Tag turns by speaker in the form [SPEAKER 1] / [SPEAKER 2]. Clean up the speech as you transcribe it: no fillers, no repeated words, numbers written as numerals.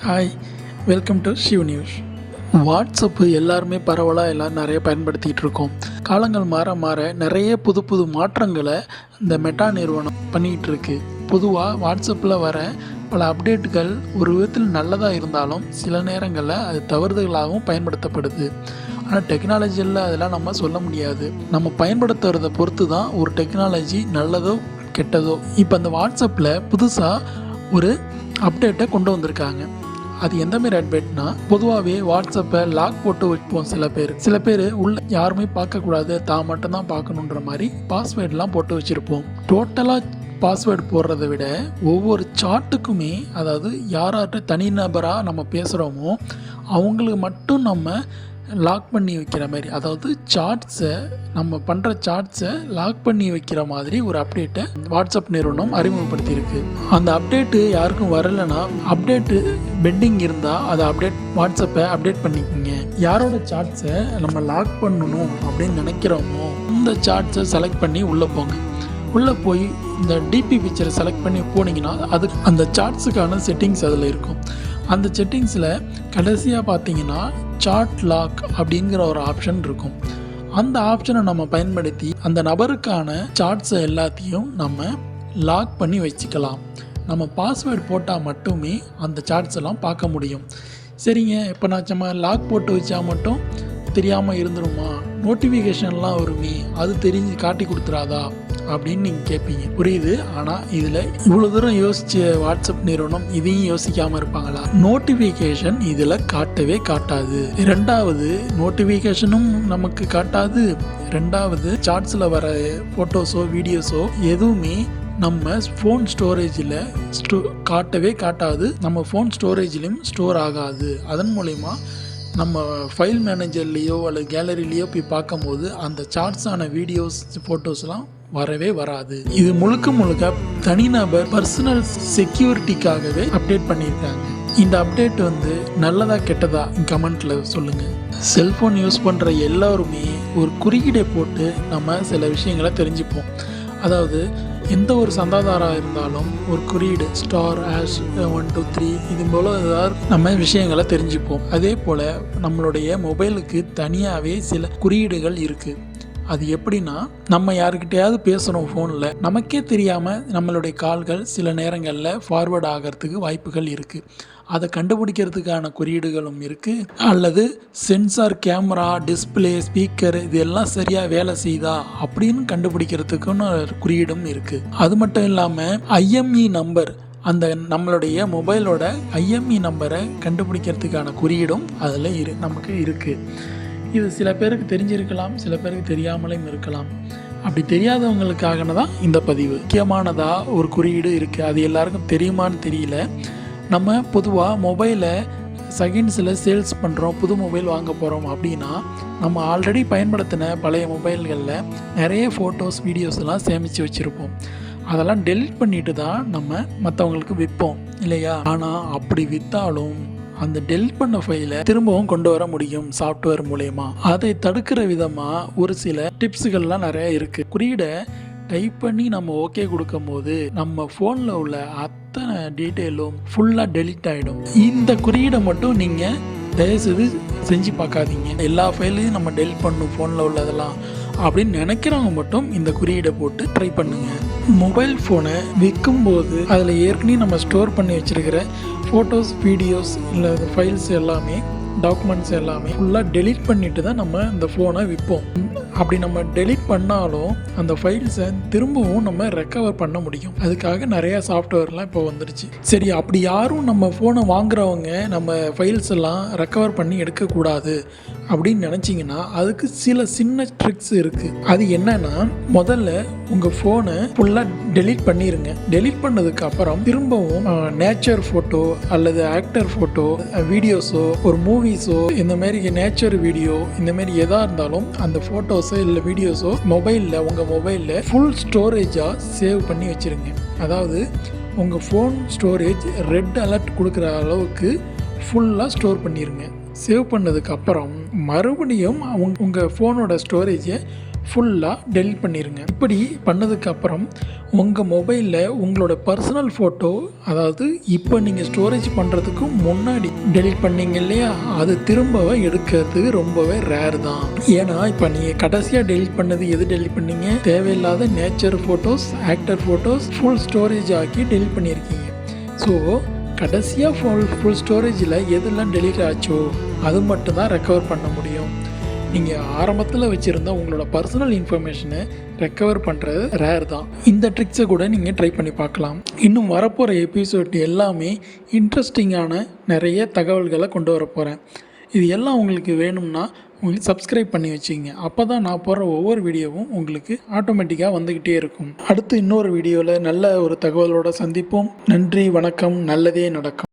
[SPEAKER 1] Hi, welcome to Shiv news. WhatsApp எல்லாருமே பரவலாக எல்லோரும் நிறைய பயன்படுத்திகிட்டு இருக்கோம். காலங்கள் மாற மாற நிறைய புது புது மாற்றங்களை இந்த மெட்டா நிறுவனம் பண்ணிக்கிட்டு இருக்கு. பொதுவாக வாட்ஸ்அப்பில் வர பல அப்டேட்டுகள் ஒரு விதத்தில் நல்லதாக இருந்தாலும் சில நேரங்களில் அது தவறுதலாகவும் பயன்படுத்தப்படுது. ஆனால் டெக்னாலஜியில் அதெல்லாம் நம்ம சொல்ல முடியாது. நம்ம பயன்படுத்துறதை பொறுத்து தான் ஒரு டெக்னாலஜி நல்லதோ கெட்டதோ. இப்போ அந்த வாட்ஸ்அப்பில் புதுசாக ஒரு அப்டேட்டை கொண்டு வந்திருக்காங்க. அது எந்த மாதிரி அப்டேட்னா, பொதுவாகவே வாட்ஸ்அப்பை லாக் போட்டு வைப்போம். சில பேர் உள்ள யாருமே பார்க்கக்கூடாது, தான் மட்டும்தான் பார்க்கணுன்ற மாதிரி பாஸ்வேர்டெலாம் போட்டு வச்சுருப்போம். டோட்டலாக பாஸ்வேர்டு போடுறத விட ஒவ்வொரு சாட்டுக்குமே, அதாவது யார்கிட்ட தனிநபராக நம்ம பேசுகிறோமோ அவங்களுக்கு மட்டும் நம்ம லாக் பண்ணி வைக்கிற மாதிரி, அதாவது சாட்ஸை நம்ம பண்ணுற சாட்ஸை லாக் பண்ணி வைக்கிற மாதிரி ஒரு அப்டேட்டை வாட்ஸ்அப் நிறுவனம் அறிமுகப்படுத்தியிருக்கு. அந்த அப்டேட்டு யாருக்கும் வரலைன்னா, அப்டேட்டு பெண்டிங் இருந்தால் அதை வாட்ஸ்அப்பை அப்டேட் பண்ணிக்கோங்க. யாரோட சாட்ஸை நம்ம லாக் பண்ணணும் அப்படின்னு நினைக்கிறோமோ இந்த சாட்ஸை செலக்ட் பண்ணி உள்ளே போங்க. உள்ளே போய் இந்த டிபி பிக்சரை செலக்ட் பண்ணி போனீங்கன்னா அது அந்த சாட்ஸுக்கான செட்டிங்ஸ் அதில் இருக்கும். அந்த செட்டிங்ஸில் கடைசியாக பார்த்தீங்கன்னா சாட் லாக் அப்படிங்கிற ஒரு ஆப்ஷன் இருக்கும். அந்த ஆப்ஷனை நம்ம பயன்படுத்தி அந்த நபருக்கான சாட்ஸை எல்லாத்தையும் நம்ம லாக் பண்ணி வச்சுக்கலாம். நம்ம பாஸ்வேர்டு போட்டால் மட்டுமே அந்த சாட்ஸ் எல்லாம் பார்க்க முடியும். சரிங்க, இப்போ நான் சும்மா லாக் போட்டு வச்சா மட்டும் தெரியாமல் இருந்துருமா, நோட்டிஃபிகேஷன்லாம் வருமே, அது தெரிஞ்சு காட்டி கொடுத்துறாதா அப்படின்னு நீங்கள் கேட்பீங்க. புரியுது. ஆனால் இதில் இவ்வளோ தூரம் யோசித்த வாட்ஸ்அப் நிறுவனம் இதையும் யோசிக்காமல் இருப்பாங்களா? நோட்டிஃபிகேஷன் இதில் காட்டவே காட்டாது. ரெண்டாவது, நோட்டிஃபிகேஷனும் நமக்கு காட்டாது. ரெண்டாவது, சாட்ஸில் வர ஃபோட்டோஸோ வீடியோஸோ எதுவுமே நம்ம ஃபோன் ஸ்டோரேஜில் காட்டவே காட்டாது. நம்ம ஃபோன் ஸ்டோரேஜ்லேயும் ஸ்டோர் ஆகாது. அதன் மூலயமா நம்ம ஃபைல் மேனேஜர்லேயோ அல்லது கேலரிலேயோ போய் பார்க்கும்போது அந்த சார்ட்ஸான வீடியோஸ் ஃபோட்டோஸ்லாம் வரவே வராது. இது முழுக்க தனிநபர் பர்சனல் செக்யூரிட்டிக்காகவே அப்டேட் பண்ணியிருக்காங்க. இந்த அப்டேட் நல்லதா கெட்டதா கமெண்ட்டில் சொல்லுங்கள். செல்ஃபோன் யூஸ் பண்ணுற எல்லோருமே ஒரு குறியீடை போட்டு நம்ம சில விஷயங்களை தெரிஞ்சுப்போம். அதாவது எந்த ஒரு சந்தாதாராக இருந்தாலும் ஒரு குறியீடு ஸ்டார் ஹேஷ் 1 2 3 இது போல் ஏதாவது நம்ம விஷயங்களை தெரிஞ்சுப்போம். அதே போல் நம்மளுடைய மொபைலுக்கு தனியாகவே சில குறியீடுகள் இருக்குது. அது எப்படின்னா, நம்ம யாருக்கிட்டையாவது பேசுகிறோம் ஃபோனில், நமக்கே தெரியாமல் நம்மளுடைய கால்கள் சில நேரங்களில் ஃபார்வர்ட் ஆகிறதுக்கு வாய்ப்புகள் இருக்குது. அதை கண்டுபிடிக்கிறதுக்கான குறியீடுகளும் இருக்குது. அல்லது சென்சார், கேமரா, டிஸ்பிளே, ஸ்பீக்கர் இது எல்லாம் சரியாக வேலை செய்தா அப்படின்னு கண்டுபிடிக்கிறதுக்குன்னு குறியீடும் இருக்குது. அது மட்டும் இல்லாமல் ஐஎம்இ நம்பர், அந்த நம்மளுடைய மொபைலோட ஐஎம்இ நம்பரை கண்டுபிடிக்கிறதுக்கான குறியீடும் அதில் நமக்கு இருக்குது. இது சில பேருக்கு தெரிஞ்சிருக்கலாம், சில பேருக்கு தெரியாமலும் இருக்கலாம். அப்படி தெரியாதவங்களுக்காக தான் இந்த பதிவு. முக்கியமானதாக ஒரு குறியீடு இருக்குது. அது எல்லாருக்கும் தெரியுமான்னு தெரியல. நம்ம பொதுவாக மொபைலை செகண்ட்ஸில் சேல்ஸ் பண்ணுறோம், புது மொபைல் வாங்க போகிறோம் அப்படின்னா நம்ம ஆல்ரெடி பயன்படுத்தின பழைய மொபைல்களில் நிறைய ஃபோட்டோஸ் வீடியோஸ் எல்லாம் சேமித்து வச்சுருப்போம். அதெல்லாம் டெலிட் பண்ணிட்டு தான் நம்ம மற்றவங்களுக்கு விற்போம் இல்லையா? ஆனால் அப்படி விற்றாலும் அந்த டெலிட் பண்ண ஃபைலை திரும்பவும் கொண்டு வர முடியும் சாஃப்ட்வேர் மூலயமா. அதை தடுக்கிற விதமாக ஒரு சில டிப்ஸுகள்லாம் நிறைய இருக்குது. குறியீடை டைப் பண்ணி நம்ம ஓகே கொடுக்கும் போது நம்ம ஃபோனில் உள்ள அத்தனை டீட்டெயிலும் ஃபுல்லாக டெலிட் ஆகிடும். இந்த குறியீடை மட்டும் நீங்கள் தயவுசெய்து செஞ்சு பார்க்காதீங்க. எல்லா ஃபைலையும் நம்ம டெலிட் பண்ணணும் ஃபோனில் உள்ளதெல்லாம் அப்படின்னு நினைக்கிறவங்க மட்டும் இந்த குறியீடை போட்டு ட்ரை பண்ணுங்கள். மொபைல் ஃபோனை விற்கும்போது அதில் ஏற்கனவே நம்ம ஸ்டோர் பண்ணி வச்சுருக்கிற ஃபோட்டோஸ், வீடியோஸ் இல்லை ஃபைல்ஸ் எல்லாமே, டாக்குமெண்ட்ஸ் எல்லாமே ஃபுல்லாக டெலிட் பண்ணிட்டு தான் நம்ம இந்த ஃபோனை விற்போம். அப்படி நம்ம டெலிட் பண்ணாலும் அந்த ஃபைல்ஸை திரும்பவும் நம்ம ரெக்கவர் பண்ண முடியும். அதுக்காக நிறையா சாஃப்ட்வேர்லாம் இப்போ வந்துருச்சு. சரி, அப்படி யாரும் நம்ம ஃபோனை வாங்குறவங்க நம்ம ஃபைல்ஸ் எல்லாம் ரெக்கவர் பண்ணி எடுக்கக்கூடாது அப்படின்னு நினச்சிங்கன்னா அதுக்கு சில சின்ன ட்ரிக்ஸ் இருக்குது. அது என்னன்னா, முதல்ல உங்கள் ஃபோனை ஃபுல்லாக டெலிட் பண்ணிடுங்க. டெலிட் பண்ணதுக்கு அப்புறம் திரும்பவும் நேச்சர் ஃபோட்டோ அல்லது ஆக்டர் ஃபோட்டோ, வீடியோஸோ, ஒரு மூவிஸோ, இந்த மாதிரி நேச்சர் வீடியோ, இந்த மாதிரி எதாக இருந்தாலும் அந்த ஃபோட்டோஸோ இல்லை வீடியோஸோ உங்கள் மொபைலில் ஃபுல் ஸ்டோரேஜாக சேவ் பண்ணி வச்சுருங்க. அதாவது உங்கள் ஃபோன் ஸ்டோரேஜ் ரெட் அலர்ட் கொடுக்குற அளவுக்கு ஃபுல்லாக ஸ்டோர் பண்ணிடுங்க. சேவ் பண்ணதுக்கப்புறம் மறுபடியும் உங்கள் ஃபோனோட ஸ்டோரேஜை ஃபுல்லாக டெலிட் பண்ணிடுங்க. இப்படி பண்ணதுக்கப்புறம் உங்கள் மொபைலில் உங்களோட பர்சனல் ஃபோட்டோ, அதாவது இப்போ நீங்கள் ஸ்டோரேஜ் பண்ணுறதுக்கு முன்னாடி டெலிட் பண்ணீங்க இல்லையா, அது திரும்ப எடுக்கிறது ரொம்பவே ரேர் தான். ஏன்னா இப்போ நீங்கள் கடைசியாக டெலிட் பண்ணது எது டெலிட் பண்ணீங்க? தேவையில்லாத nature photos, actor photos full storage ஆக்கி டெலிட் பண்ணியிருக்கீங்க. ஸோ கடைசியாக ஃபுல் ஸ்டோரேஜில் எதெல்லாம் டெலிட் ஆச்சோ அது மட்டும் தான் ரெக்கவர் பண்ண முடியும். நீங்கள் ஆரம்பத்தில் வச்சுருந்த உங்களோட பர்சனல் இன்ஃபர்மேஷனை ரெக்கவர் பண்ணுறது ரேர் தான். இந்த ட்ரிக்ஸை கூட நீங்கள் ட்ரை பண்ணி பார்க்கலாம். இன்னும் வரப்போகிற எபிசோட் எல்லாமே இன்ட்ரெஸ்டிங்கான நிறைய தகவல்களை கொண்டு வர போகிறேன். இது எல்லாம் உங்களுக்கு வேணும்னா உங்களுக்கு சப்ஸ்கிரைப் பண்ணி வச்சுங்க. அப்போ தான் நான் போடுற ஒவ்வொரு வீடியோவும் உங்களுக்கு ஆட்டோமேட்டிக்காக வந்துக்கிட்டே இருக்கும். அடுத்து இன்னொரு வீடியோவில் நல்ல ஒரு தகவலோடு சந்திப்போம். நன்றி, வணக்கம், நல்லதே நடக்கும்.